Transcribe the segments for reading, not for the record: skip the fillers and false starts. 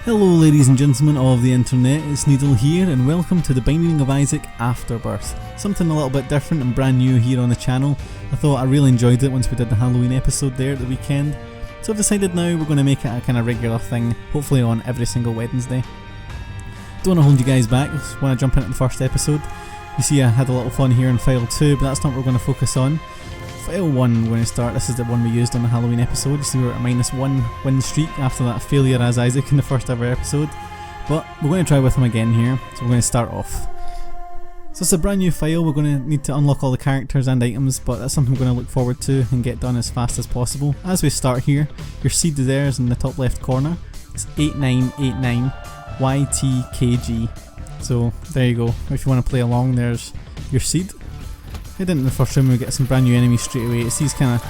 Hello ladies and gentlemen of the internet, it's Needle here and welcome to the Binding of Isaac Afterbirth. Something a little bit different and brand new here on the channel. I thought I really enjoyed it once we did the Halloween episode there at the weekend. So I've decided now we're going to make it a kind of regular thing, hopefully on every single Wednesday. Don't want to hold you guys back, just want to jump into the first episode. You see I had a little fun here in file 2, but that's not what we're going to focus on. File 1 we're going to start. This is the one we used on the Halloween episode. You see we're at a -1 win streak after that failure as Isaac in the first ever episode. But we're going to try with him again here, so we're going to start off. So it's a brand new file. We're going to need to unlock all the characters and items, but that's something we're going to look forward to and get done as fast as possible. As we start here, your seed there is in the top left corner. It's 8989YTKG. So there you go. If you want to play along, there's your seed. Head into the first room and we get some brand new enemies straight away. It's these kind of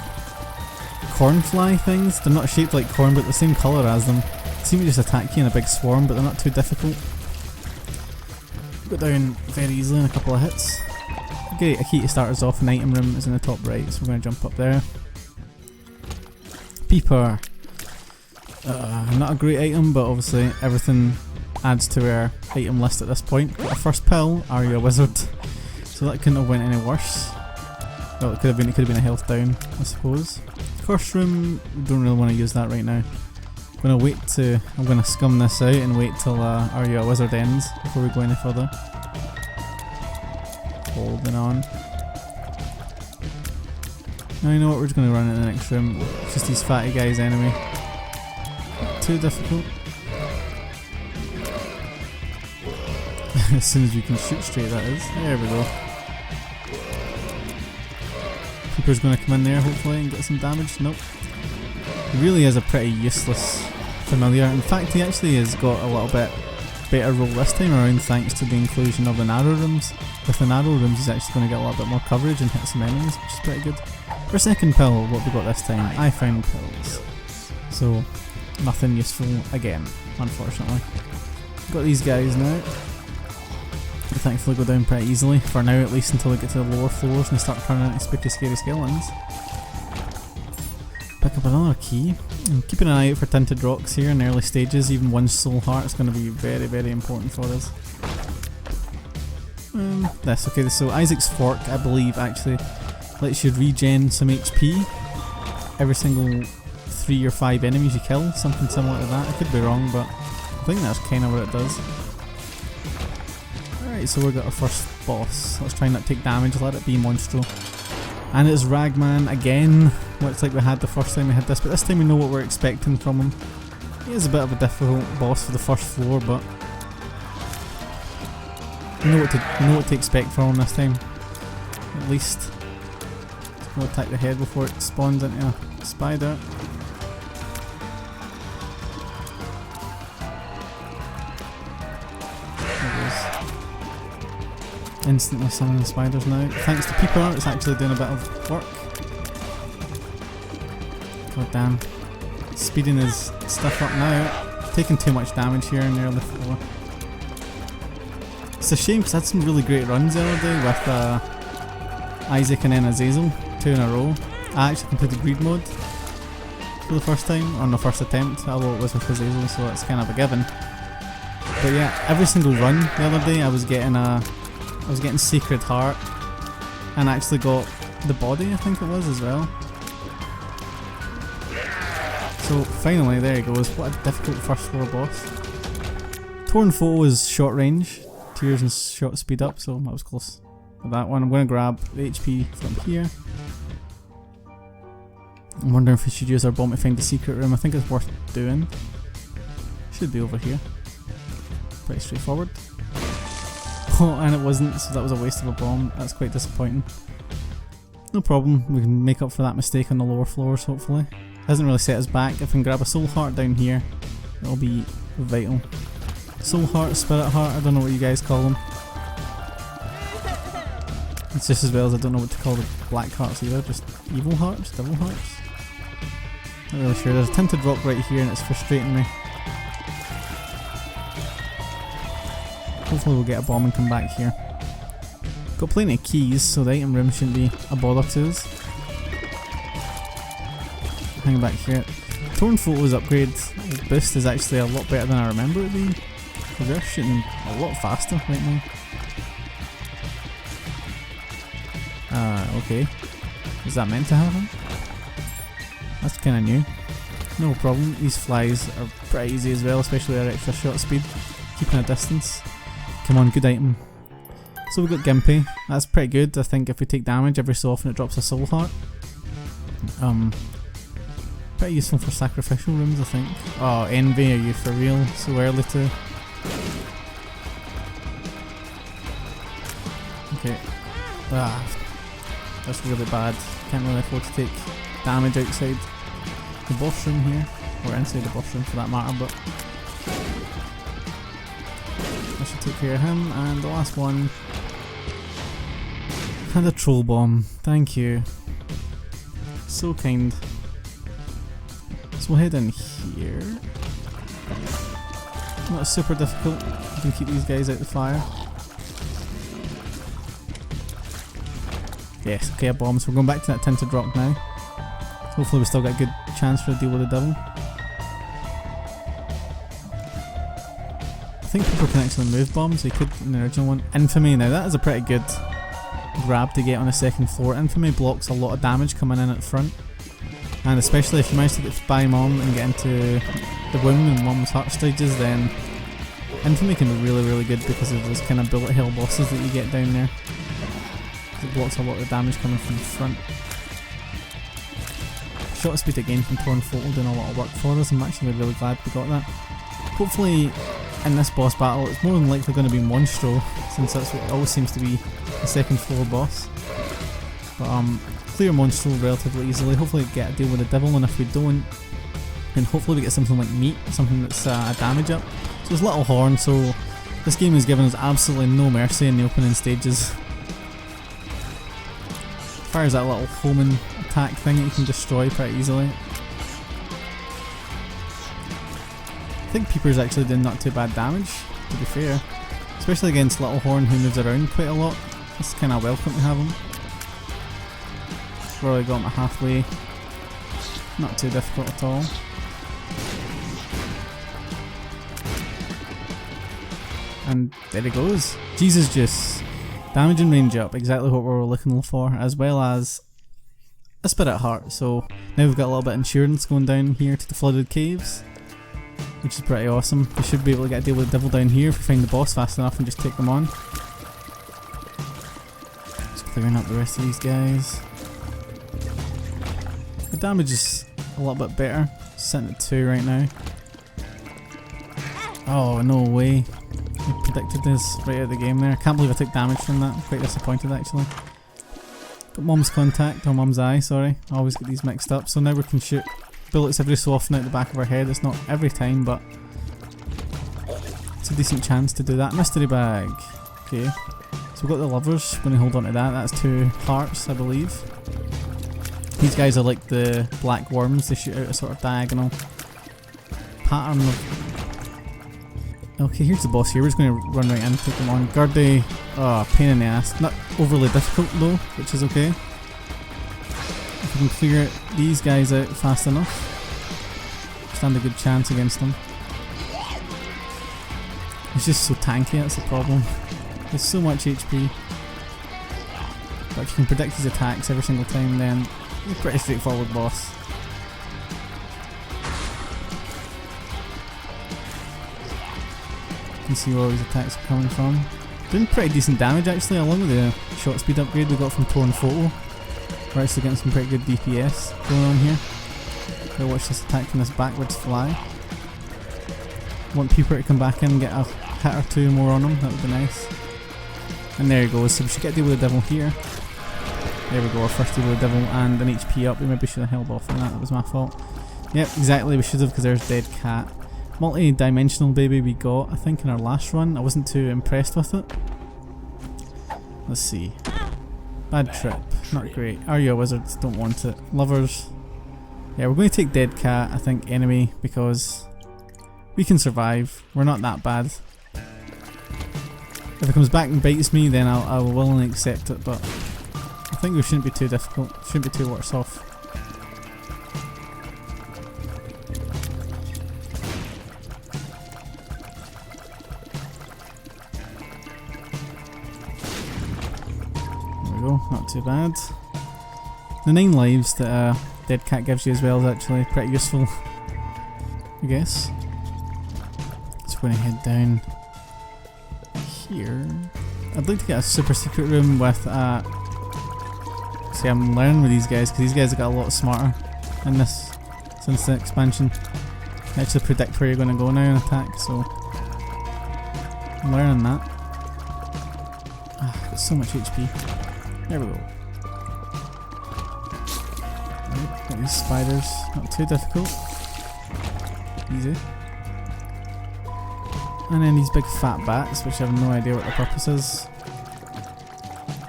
cornfly things. They're not shaped like corn but the same colour as them. They seem to just attack you in a big swarm, but they're not too difficult. Go down very easily in a couple of hits. Okay, a key to start us off. An item room is in the top right, so we're going to jump up there. Peeper. Not a great item, but obviously everything adds to our item list at this point. Got our first pill. Are you a wizard? So that couldn't have went any worse. Well, it could have been a health down, I suppose. Curse room, don't really want to use that right now. I'm gonna scum this out and wait till Are You a Wizard ends before we go any further. Holding on. Now you know what, we're just gonna run in the next room. It's just these fatty guys anyway. Not too difficult. As soon as you can shoot straight, that is. There we go. Peeper's going to come in there hopefully and get some damage. Nope. He really is a pretty useless familiar. In fact, he actually has got a little bit better roll this time around thanks to the inclusion of the narrow rooms. With the narrow rooms he's actually going to get a little bit more coverage and hit some enemies, which is pretty good. For a second pill, what have we got this time? I found pills. So, nothing useful again, unfortunately. Got these guys now. They thankfully go down pretty easily, for now at least, until we get to the lower floors and they start turning into spooky scary skeletons. Pick up another key. I'm keeping an eye out for tinted rocks here in the early stages. Even one soul heart is going to be very, very important for us. Okay, so Isaac's Fork, I believe, actually lets you regen some HP every single 3 or 5 enemies you kill, something similar to that. I could be wrong, but I think that's kind of what it does. Alright, so we've got our first boss. Let's try not to take damage, let it be Monstro. And it's Ragman again, looks like we had the first time we had this, but this time we know what we're expecting from him. He is a bit of a difficult boss for the first floor, but we know what to expect from him this time. At least. We'll attack the head before it spawns into a spider. Instantly summoning spiders now. Thanks to Peeper, it's actually doing a bit of work. God damn. Speeding his stuff up now. Taking too much damage here in the early floor. It's a shame because I had some really great runs the other day with Isaac and then Azazel, 2 in a row. I actually completed greed mode for the first time, on the first attempt, although it was with Azazel, so that's kind of a given. But yeah, every single run the other day I was getting Sacred Heart, and I actually got the body, I think it was, as well. So finally, there he goes. What a difficult first floor boss. Torn Foe is short range, Tears and shot speed up, so that was close with that one. I'm going to grab the HP from here. I'm wondering if we should use our bomb to find the secret room. I think it's worth doing. Should be over here. Pretty straightforward. Oh, and it wasn't, so that was a waste of a bomb. That's quite disappointing. No problem, we can make up for that mistake on the lower floors, hopefully. Hasn't really set us back. If we can grab a soul heart down here, it'll be vital. Soul heart, spirit heart, I don't know what you guys call them. It's just as well as I don't know what to call the black hearts either, just evil hearts, devil hearts. Not really sure. There's a tinted rock right here and it's frustrating me. Hopefully we'll get a bomb and come back here. Got plenty of keys, so the item room shouldn't be a bother to us. Hang back here. Torn Photo's upgrade boost is actually a lot better than I remember it being. Because they're shooting a lot faster right now. Okay. Is that meant to happen? That's kinda new. No problem, these flies are pretty easy as well, especially our extra shot speed. Keeping a distance. Come on, good item. So we've got Gimpy, that's pretty good. I think if we take damage every so often it drops a soul heart. Pretty useful for sacrificial rooms I think. Oh, Envy, are you for real? So early too. Okay. That's really bad. Can't really afford to take damage outside the boss room here. Or inside the boss room for that matter, but I should take care of him. And the last one. And a troll bomb. Thank you. So kind. So we'll head in here. Not super difficult. You can keep these guys out the fire. Yes, okay, a bomb. So we're going back to that tinted rock now. So hopefully we still get a good chance for a deal with the devil. I think people can actually move bombs. They could in the original one. Infamy, now that is a pretty good grab to get on the second floor. Infamy blocks a lot of damage coming in at the front. And especially if you manage to get by Mom and get into the womb and Mom's heart stages, then Infamy can be really, really good because of those kind of bullet hell bosses that you get down there. It blocks a lot of the damage coming from the front. Shot speed again from Torn Photo doing a lot of work for us. I'm actually really glad we got that. Hopefully in this boss battle it's more than likely going to be Monstro, since that's what always seems to be the second floor boss. But clear Monstro relatively easily. Hopefully get a deal with the devil, and if we don't, then hopefully we get something like meat, something that's a damage up. So it's Little Horn, so this game has given us absolutely no mercy in the opening stages. Fires that little homing attack thing that you can destroy pretty easily. I think Peeper's actually doing not too bad damage, to be fair. Especially against Little Horn, who moves around quite a lot. It's kind of welcome to have him. Probably got him at halfway. Not too difficult at all. And there he goes. Jesus Juice. Damage and range up, exactly what we were looking for, as well as a Spirit Heart. So now we've got a little bit of insurance going down here to the flooded caves, which is pretty awesome. We should be able to get a deal with the devil down here if we find the boss fast enough and just take them on. Just clearing up the rest of these guys. The damage is a little bit better, sitting at 2 right now. Oh, no way. I predicted this right out of the game there. I can't believe I took damage from that. I'm quite disappointed actually. Got Mom's contact, or Mom's eye, sorry. I always get these mixed up. So now we can shoot bullets every so often out the back of our head. It's not every time, but it's a decent chance to do that. Mystery bag. Okay. So we've got the lovers. We're going to hold on to that. That's 2 hearts, I believe. These guys are like the black worms. They shoot out a sort of diagonal pattern of... Okay, here's the boss here. We're just going to run right in and take them on. Gurdy, oh, pain in the ass. Not overly difficult though, which is okay. If we can clear these guys out fast enough, stand a good chance against them. He's just so tanky, that's the problem. There's so much HP. But if you can predict his attacks every single time, then he's a pretty straightforward boss. You can see where all his attacks are coming from. Doing pretty decent damage actually, along with the shot speed upgrade we got from Torn Photo. We're actually getting some pretty good DPS going on here. I'll watch this attack from this backwards fly. Want Peeper to come back in and get a hit or 2 more on him, that would be nice. And there he goes, so we should get a deal with the devil here. There we go, our first deal with the devil and an HP up. We maybe should have held off on that, that was my fault. Yep, exactly, we should have, because there's Dead Cat. Multi-dimensional baby we got, I think, in our last run. I wasn't too impressed with it. Let's see. Bad trip, not great. Are you a wizard? Don't want it. Lovers. Yeah, we're going to take Dead Cat, I think, enemy, because we can survive. We're not that bad. If it comes back and bites me, then I will willingly accept it, but I think we shouldn't be too difficult. Shouldn't be too worse off. we go, not too bad. The 9 lives that Dead Cat gives you as well is actually pretty useful, I guess. So we're going to head down here. I'd like to get a super secret room with see, I'm learning with these guys because these guys have got a lot smarter in this since the expansion. They actually predict where you're going to go now and attack, so I'm learning that. Got so much HP. There we go. Right, got these spiders, not too difficult. Easy. And then these big fat bats, which I have no idea what the purpose is.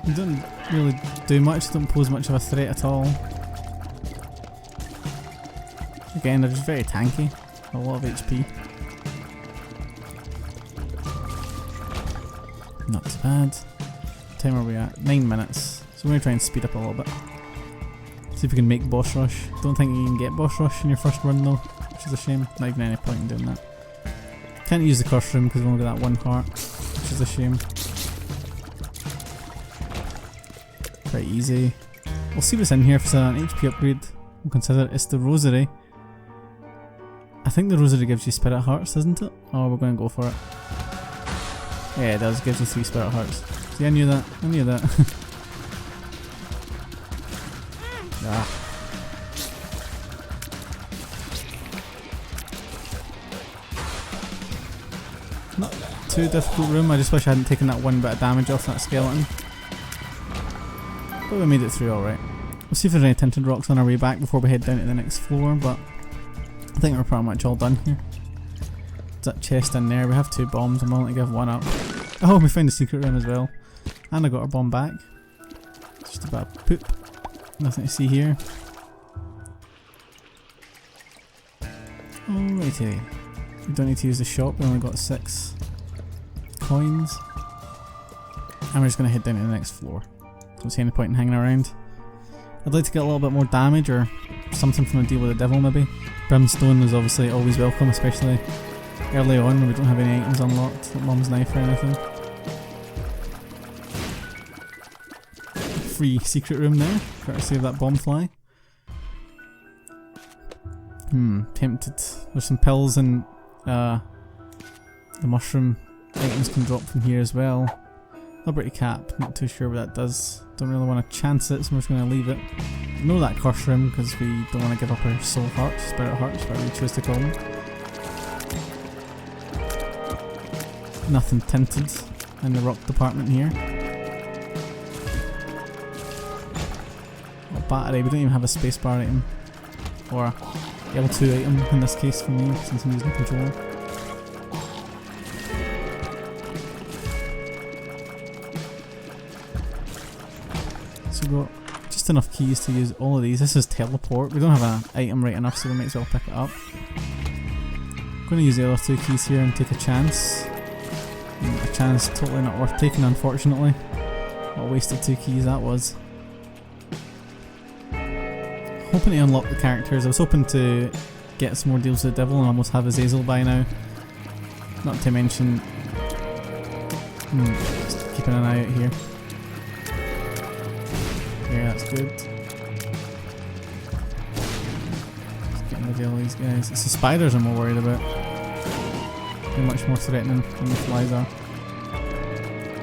They don't really do much, don't pose much of a threat at all. Again, they're just very tanky, a lot of HP. Not too bad. What time are we at? 9 minutes. So we're going to try and speed up a little bit. See if we can make boss rush. Don't think you can get boss rush in your first run though, which is a shame. Not even any point in doing that. Can't use the curse room because we've only got that 1 heart, which is a shame. Pretty easy. We'll see what's in here. If it's an HP upgrade, we'll consider it. It's the rosary. I think the rosary gives you spirit hearts, doesn't it? Oh, we're going to go for it. Yeah, it does. It gives you 3 spirit hearts. See, I knew that. I knew that. Ah. Not too difficult room. I just wish I hadn't taken that 1 bit of damage off that skeleton. But we made it through alright. We'll see if there's any tinted rocks on our way back before we head down to the next floor, but I think we're pretty much all done here. There's that chest in there. We have 2 bombs. I'm willing to give 1 up. Oh, we found the secret room as well. And I got our bomb back. Just a bit of poop. Nothing to see here. Alrighty. We don't need to use the shop. We only got 6 coins. And we're just going to head down to the next floor. Don't see any point in hanging around. I'd like to get a little bit more damage or something from a deal with the devil maybe. Brimstone is obviously always welcome, especially early on when we don't have any items unlocked, like Mum's knife or anything. Free secret room there, courtesy of that bomb fly. Tempted. There's some pills and the mushroom items can drop from here as well. Liberty cap, not too sure what that does. Don't really want to chance it, so we're just going to leave it. Know that curse room because we don't want to give up our soul hearts, spirit hearts, whatever we choose to call them. Nothing tinted in the rock department here. A battery, we don't even have a spacebar item. Or a L2 item in this case for me, since I'm using the controller. So we've got just enough keys to use all of these. This is teleport. We don't have an item right enough, so we might as well pick it up. I'm going to use the other 2 keys here and take a chance. A chance totally not worth taking, unfortunately. What a waste of 2 keys that was. Hoping to unlock the characters. I was hoping to get some more deals with the devil and almost have Azazel by now. Not to mention... just keeping an eye out here. Yeah, that's good. Just getting rid of all these guys. It's the spiders I'm more worried about. They're much more threatening than the flies are.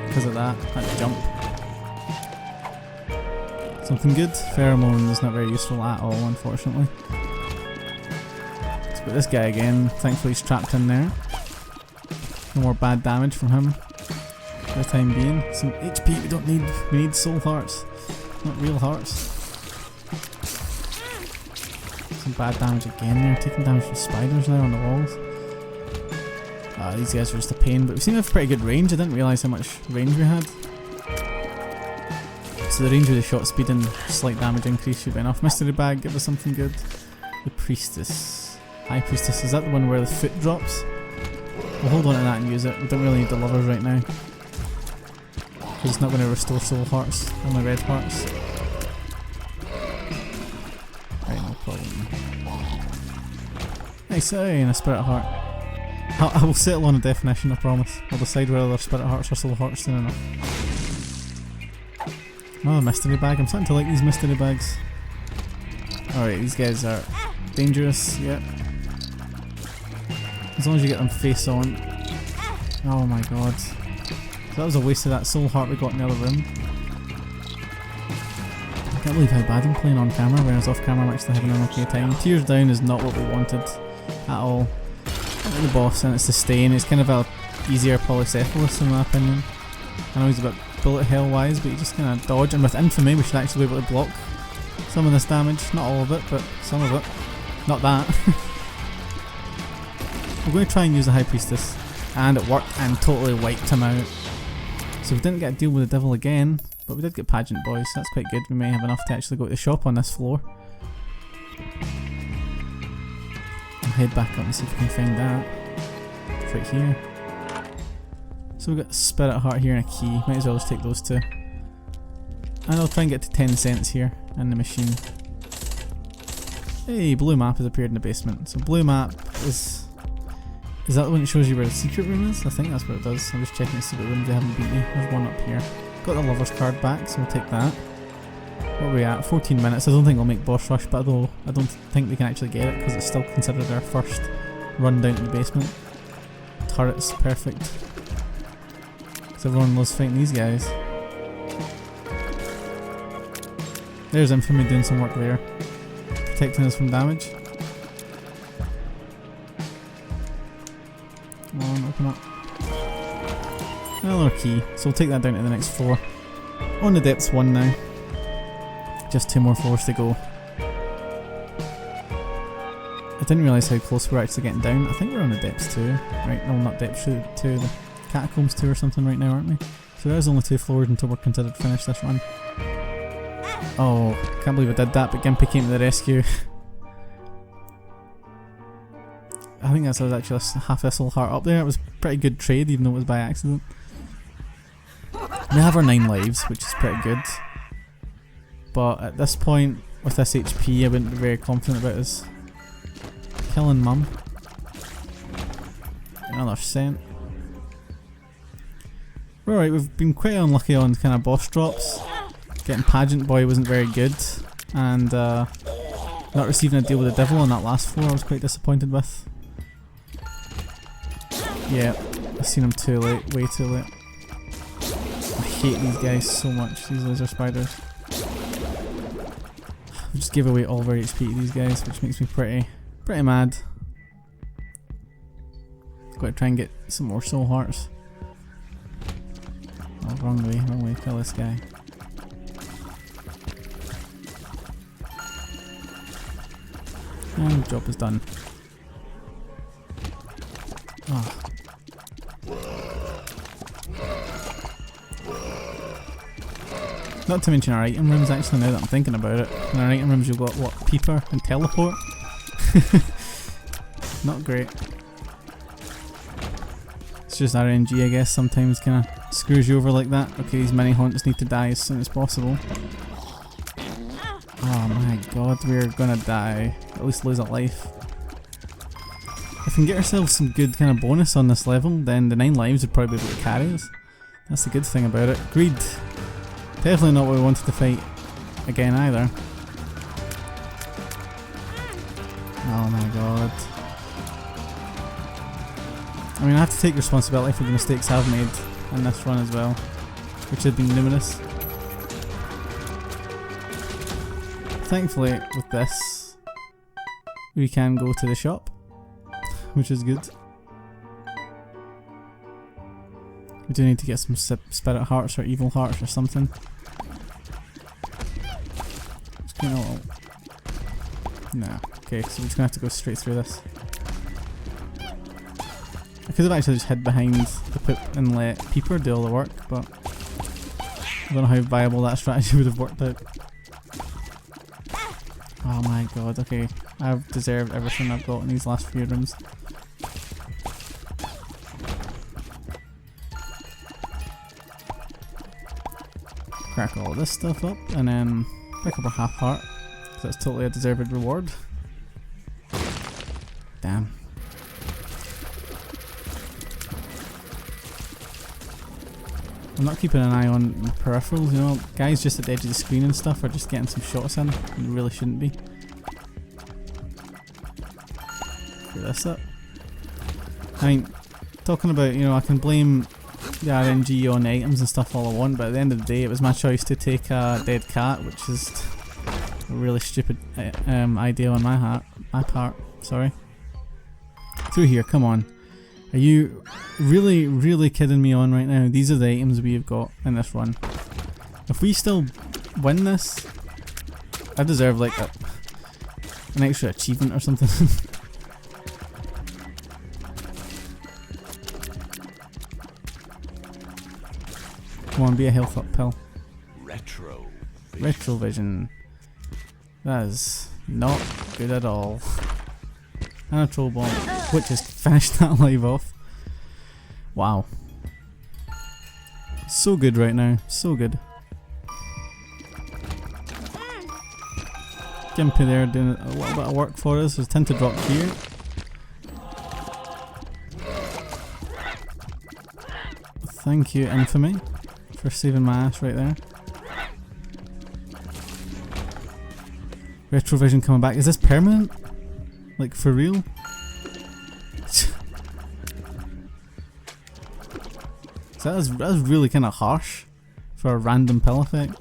Because of that jump. Something good. Pheromone is not very useful at all, unfortunately. Let's put this guy again. Thankfully he's trapped in there. No more bad damage from him for the time being. Some HP we don't need. We need soul hearts. Not real hearts. Some bad damage again there. Taking damage from spiders now on the walls. These guys are just a pain, but we seem to have pretty good range. I didn't realise how much range we had. So the range with the shot speed and slight damage increase should be enough. Mystery bag, give us something good. The priestess. High priestess, is that the one where the foot drops? We'll hold on to that and use it. We don't really need the lovers right now. Because it's not going to restore soul hearts, only red hearts. Right, no problem. Nice, and a spirit heart. I will settle on a definition, I promise. I'll decide whether they're spirit hearts or soul hearts soon enough. Another mystery bag. I'm starting to like these mystery bags. Alright, these guys are dangerous, yep. As long as you get them face on. Oh my god. So that was a waste of that soul heart we got in the other room. I can't believe how bad I'm playing on camera, whereas off camera I'm actually having an okay time. Tears down is not what we wanted at all. The boss, and it's sustain. It's kind of a easier polycephalus in my opinion. I know he's a bit bullet hell wise, but you just kind of dodge, and with infamy we should actually be able to block some of this damage. Not all of it, but some of it. Not that. We're going to try and use the High Priestess, and it worked and totally wiped him out. So we didn't get to deal with the devil again, but we did get Pageant Boys, so that's quite good. We may have enough to actually go to the shop on this floor. I'll head back up and see if we can find that. It's right here. So we've got Spirit Heart here and a key. Might as well just take those two. And I'll try and get to 10 cents here in the machine. Hey, blue map has appeared in the basement. So blue map is that the one that shows you where the secret room is? I think that's what it does. I'm just checking the secret room. They haven't beat me. There's one up here. Got the lover's card back, so we'll take that. What are we at? 14 minutes. I don't think we'll make boss rush, but although I don't think we can actually get it because it's still considered our first run down to the basement. Turrets, perfect. Because everyone loves fighting these guys. There's Infamy doing some work there. Protecting us from damage. Come on, open up. Another key, so we'll take that down to the next floor. On the depths 1 now. Just 2 more floors to go. I didn't realise how close we're actually getting down. I think we're on the depths 2. Right, no, not depths 2, the catacombs 2 or something right now, aren't we? So there's only 2 floors until we're considered finished this run. Oh, can't believe I did that, but Gimpy came to the rescue. I think that's actually a half a soul heart up there. It was a pretty good trade, even though it was by accident. We have our 9 lives, which is pretty good. But at this point, with this HP, I wouldn't be very confident about us killing Mum. Another cent. Alright, we've been quite unlucky on kind of boss drops. Getting Pageant Boy wasn't very good, and not receiving a deal with the devil on that last floor I was quite disappointed with. Yeah, I've seen him too late, way too late. I hate these guys so much, these laser spiders. We just gave away all of our HP to these guys, which makes me pretty mad. Gotta try and get some more soul hearts. Oh, wrong way, kill this guy. And job is done. Oh. Not to mention our item rooms actually, now that I'm thinking about it. In our item rooms you've got, what, Peeper and Teleport? Not great. It's just RNG I guess, sometimes kinda screws you over like that. Okay, these mini haunts need to die as soon as possible. Oh my god, we're gonna die. At least lose a life. If we can get ourselves some good kind of bonus on this level, then the 9 lives would probably be able to carry us. That's the good thing about it. Greed. Definitely not what we wanted to fight again either. Oh my god. I mean, I have to take responsibility for the mistakes I've made in this run as well, which have been numerous. Thankfully, with this, we can go to the shop, which is good. We do need to get some spirit hearts or evil hearts or something. Just getting a little... Nah. Okay, so we're just gonna have to go straight through this. I could have actually just hid behind the pit and let Peeper do all the work, but I don't know how viable that strategy would have worked out. Oh my god, okay. I've deserved everything I've got in these last few rooms. Crack all this stuff up and then pick up a half heart, because that's totally a deserved reward. Damn. I'm not keeping an eye on the peripherals, you know. Guys just at the edge of the screen and stuff are just getting some shots in. You really shouldn't be. Put this up. I mean, talking about, you know, I can blame the RNG on items and stuff all I want, but at the end of the day it was my choice to take a dead cat, which is a really stupid idea on my part. Sorry. Through here, come on. Are you really kidding me on right now? These are the items we have got in this run. If we still win this, I deserve like an extra achievement or something. Come on, be a health up pill. Retrovision. That is not good at all. And a troll bomb, which has finished that live off. Wow. So good right now, so good. Gimpy there doing a little bit of work for us. There's tinted rock here. Thank you, Infamy, for saving my ass right there. Retrovision coming back. Is this permanent? Like for real? So that's really kind of harsh for a random pill effect.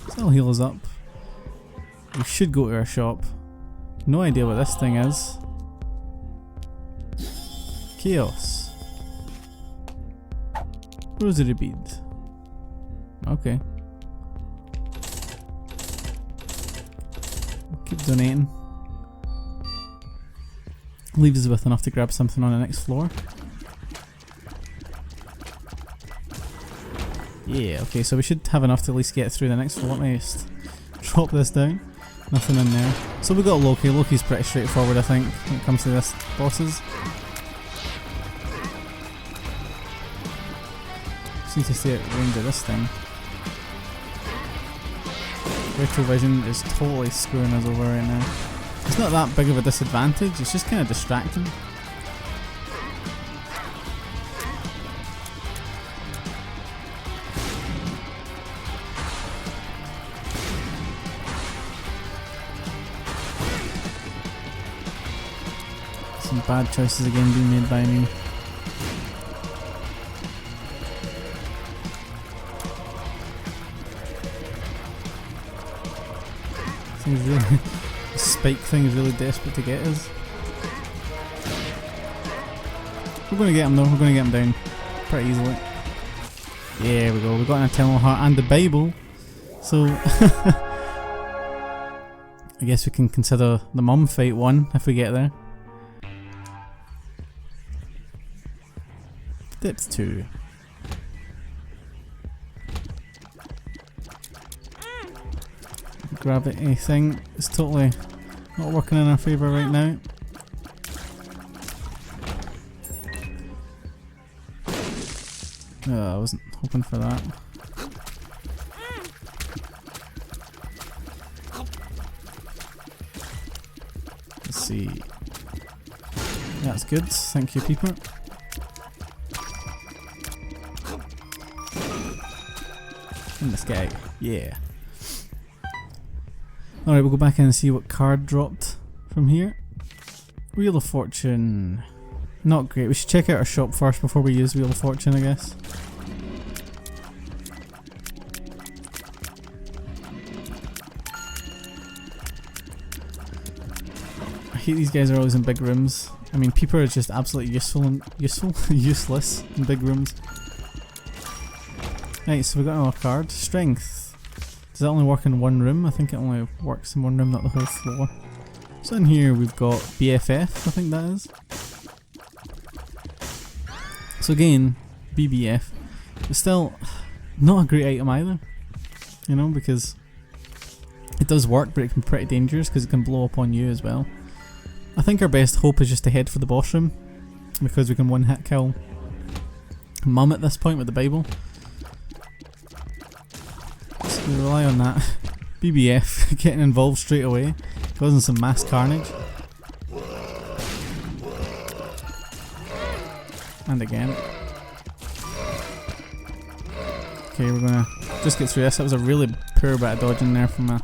That'll heal us up. We should go to our shop. No idea what this thing is. Chaos. Rosary bead. Okay. Keep donating. Leaves us with enough to grab something on the next floor. Yeah, okay, so we should have enough to at least get through the next floor. Let me just drop this down. Nothing in there. So we got Loki. Loki's pretty straightforward, I think, when it comes to this bosses. Just need to stay at range of this thing. Retrovision is totally screwing us over right now. It's not that big of a disadvantage, it's just kind of distracting. Some bad choices again being made by me. The spike thing is really desperate to get us. We're going to get him though, we're going to get him down pretty easily. Yeah, there we go, we got an Eternal Heart and the Bible. So I guess we can consider the mum fight won if we get there. Depth 2. Gravity thing is totally not working in our favour right now. I wasn't hoping for that. Let's see. That's good, thank you, Peeper. And this guy, yeah. Alright, we'll go back in and see what card dropped from here. Wheel of Fortune. Not great. We should check out our shop first before we use Wheel of Fortune, I guess. I hate these guys are always in big rooms. I mean, Peeper is just absolutely useless in big rooms. Right, so we got another card. Strength. Does that only work in one room? I think it only works in one room, not the whole floor. So in here we've got BFF, I think that is. So again, BBF. But still, not a great item either. You know, because it does work, but it can be pretty dangerous because it can blow up on you as well. I think our best hope is just to head for the boss room, because we can one hit kill Mum at this point with the Bible. We rely on that. BBF getting involved straight away, causing some mass carnage. And again. Okay, we're gonna just get through this. That was a really poor bit of dodging there from on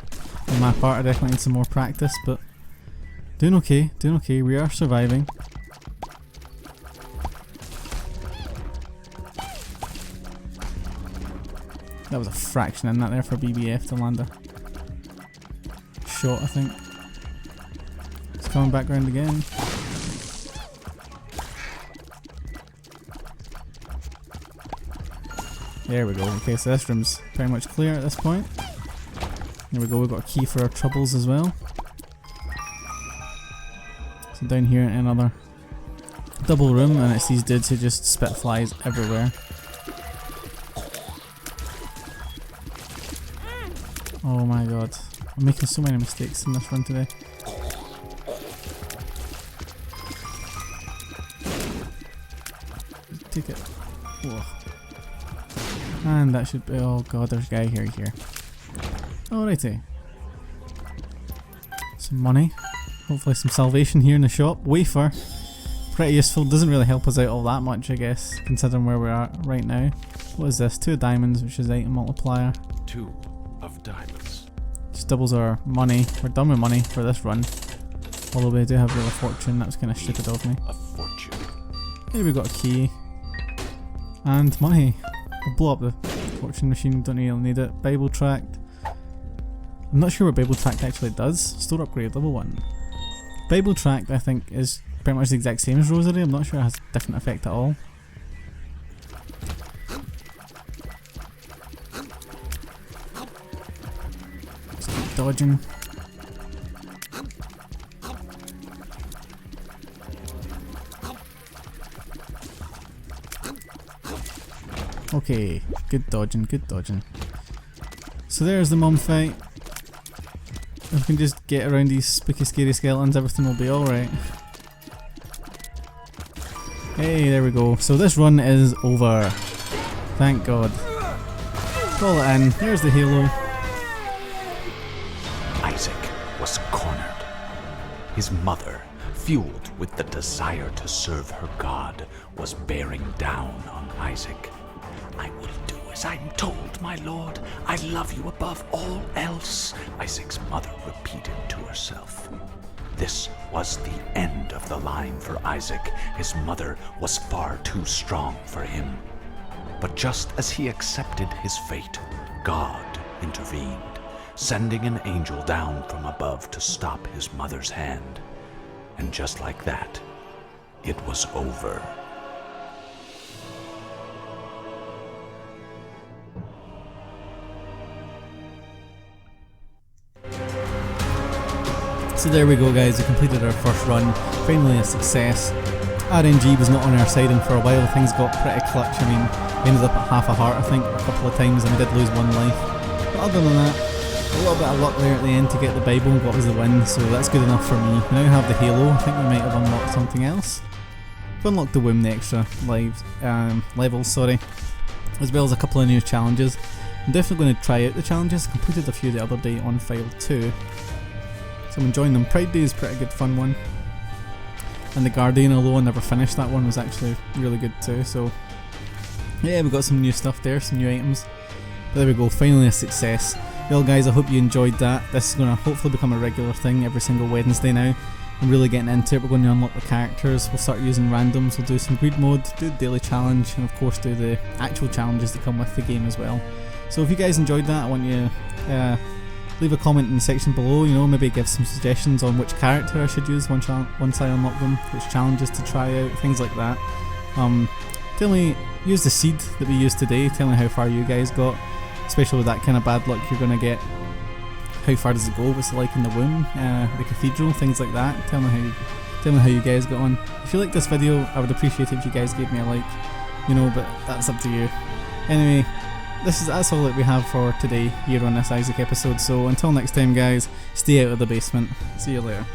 my part. I definitely need some more practice, but doing okay, doing okay. We are surviving. That was a fraction in that there for BBF to land a shot, I think. It's coming back round again. There we go. Okay, so this room's pretty much clear at this point. There we go, we've got a key for our troubles as well. So down here another double room, and it's these dudes who just spit flies everywhere. Oh my god, I'm making so many mistakes in this run today. Take it. Whoa. And that should be, oh god, there's a guy here. Alrighty. Some money. Hopefully some salvation here in the shop. Wafer. Pretty useful, doesn't really help us out all that much I guess, considering where we're at right now. What is this? 2 diamonds, which is item multiplier. 2 of diamonds. Just doubles our money. We're done with money for this run. Although we do have Wheel of Fortune, that was kind of stupid of me. A fortune. Here we got a key. And money. We'll blow up the fortune machine, don't really need it. Bible tract. I'm not sure what Bible tract actually does. Store upgrade, level 1. Bible tract I think is pretty much the exact same as Rosary. I'm not sure it has a different effect at all. Just keep dodging. Okay, good dodging, good dodging. So there's the mum fight. If we can just get around these spooky scary skeletons, everything will be alright. Hey, there we go. So this run is over. Thank god. Call it in. There's the halo. Isaac was cornered. His mother, fueled with the desire to serve her God, was bearing down on Isaac. I will do as I'm told, my lord. I love you above all else, Isaac's mother repeated to herself. This was the end of the line for Isaac. His mother was far too strong for him. But just as he accepted his fate, God intervened, sending an angel down from above to stop his mother's hand. And just like that, it was over. So there we go guys, we completed our first run, finally a success. RNG was not on our side and for a while things got pretty clutch. I mean, we ended up at half a heart I think a couple of times and we did lose 1 life. But other than that, a little bit of luck there at the end to get the Bible and got us the win, so that's good enough for me. We now have the Halo. I think we might have unlocked something else. We've unlocked the womb, the extra levels, sorry, as well as a couple of new challenges. I'm definitely going to try out the challenges. I completed a few the other day on file 2. So I'm enjoying them. Pride Day is a pretty good fun one. And the Guardian, although I never finished that one, was actually really good too. So yeah, we got some new stuff there, some new items. But there we go, finally a success. Well guys, I hope you enjoyed that. This is going to hopefully become a regular thing every single Wednesday now. I'm really getting into it. We're going to unlock the characters, we'll start using randoms, we'll do some grid mode, do the daily challenge, and of course do the actual challenges that come with the game as well. So if you guys enjoyed that, I want you to leave a comment in the section below, you know, maybe give some suggestions on which character I should use once I unlock them, which challenges to try out, things like that. Tell me, use the seed that we used today, tell me how far you guys got, especially with that kind of bad luck you're going to get. How far does it go, what's it like in the womb, the cathedral, things like that. Tell me how you guys got on. If you like this video, I would appreciate it if you guys gave me a like, you know, but that's up to you. Anyway, that's all that we have for today here on this Isaac episode, so until next time guys, stay out of the basement. See you later.